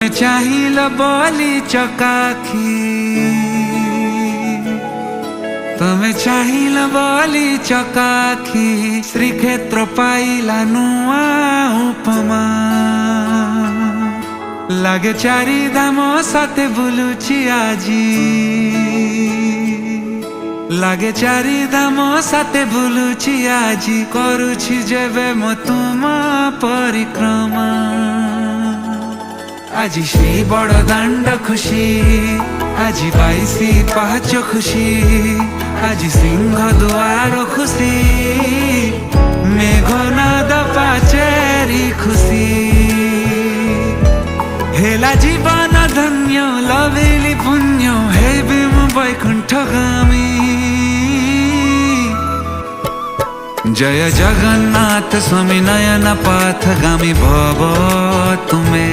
चाहिल बोली चकाखी तमे चाहिल बोली चकाखी श्रीक्षेत्र पाइला नुआ उपमा लागे चारि धाम साथे बुलुची आजी लागे चारि धाम साथे बुलुची आजी करुछि जेबे म तुमा परिक्रमा আজি সেই বড় দাণ্ড খুশি আজি পাইছি পাহাচ খুশি আজি সিংহ দুয়ার খুশি মেঘনাদ পাচেরি খুশি হেলা জীবন ধন্য লভিলি পুণ্য হেবি মু বৈকুণ্ঠগামী जय जगन्नाथ स्वामी नयन पाथगामी भव तुमे।